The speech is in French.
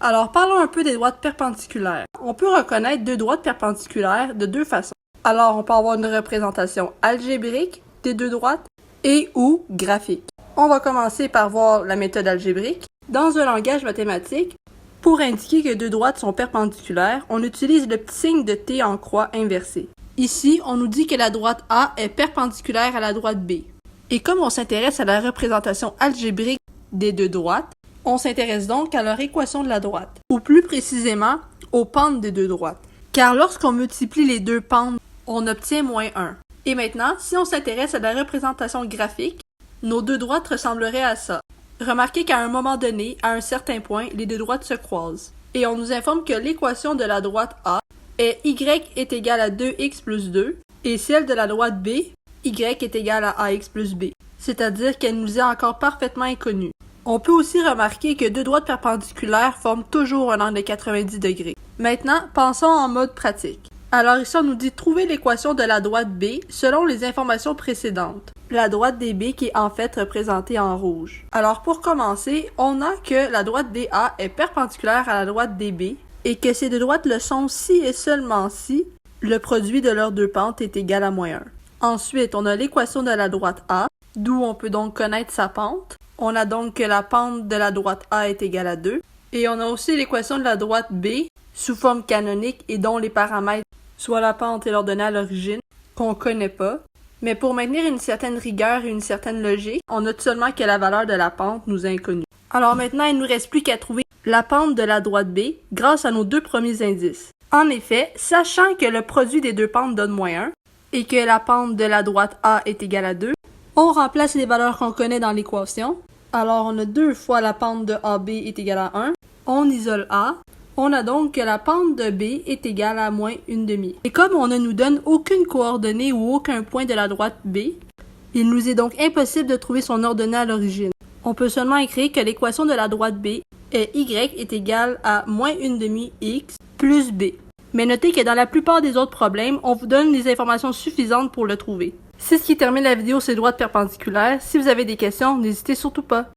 Alors parlons un peu des droites perpendiculaires. On peut reconnaître deux droites perpendiculaires de deux façons. Alors on peut avoir une représentation algébrique des deux droites et ou graphique. On va commencer par voir la méthode algébrique. Dans un langage mathématique, pour indiquer que deux droites sont perpendiculaires, on utilise le petit signe de T en croix inversée. Ici, on nous dit que la droite A est perpendiculaire à la droite B. Et comme on s'intéresse à la représentation algébrique des deux droites, on s'intéresse donc à leur équation de la droite, ou plus précisément, aux pentes des deux droites. Car lorsqu'on multiplie les deux pentes, on obtient -1. Et maintenant, si on s'intéresse à la représentation graphique, nos deux droites ressembleraient à ça. Remarquez qu'à un moment donné, à un certain point, les deux droites se croisent. Et on nous informe que l'équation de la droite A est y est égal à 2x plus 2, et celle de la droite B, y est égal à ax plus b, c'est-à-dire qu'elle nous est encore parfaitement inconnue. On peut aussi remarquer que deux droites perpendiculaires forment toujours un angle de 90 degrés. Maintenant, pensons en mode pratique. Alors ici, on nous dit trouver l'équation de la droite B selon les informations précédentes. La droite DB qui est en fait représentée en rouge. Alors pour commencer, on a que la droite DA est perpendiculaire à la droite DB et que ces deux droites le sont si et seulement si le produit de leurs deux pentes est égal à -1. Ensuite, on a l'équation de la droite A, d'où on peut donc connaître sa pente. On a donc que la pente de la droite A est égale à 2. Et on a aussi l'équation de la droite B, sous forme canonique et dont les paramètres, soit la pente et l'ordonnée à l'origine, qu'on connaît pas. Mais pour maintenir une certaine rigueur et une certaine logique, on note seulement que la valeur de la pente nous est inconnue. Alors maintenant, il ne nous reste plus qu'à trouver la pente de la droite B grâce à nos deux premiers indices. En effet, sachant que le produit des deux pentes donne -1 et que la pente de la droite A est égale à 2, on remplace les valeurs qu'on connaît dans l'équation. Alors on a 2 fois la pente de AB est égale à 1, on isole A, on a donc que la pente de B est égale à -1/2. Et comme on ne nous donne aucune coordonnée ou aucun point de la droite B, il nous est donc impossible de trouver son ordonnée à l'origine. On peut seulement écrire que l'équation de la droite B est y est égal à -1/2x plus b. Mais notez que dans la plupart des autres problèmes, on vous donne les informations suffisantes pour le trouver. C'est ce qui termine la vidéo sur les droites perpendiculaires. Si vous avez des questions, n'hésitez surtout pas.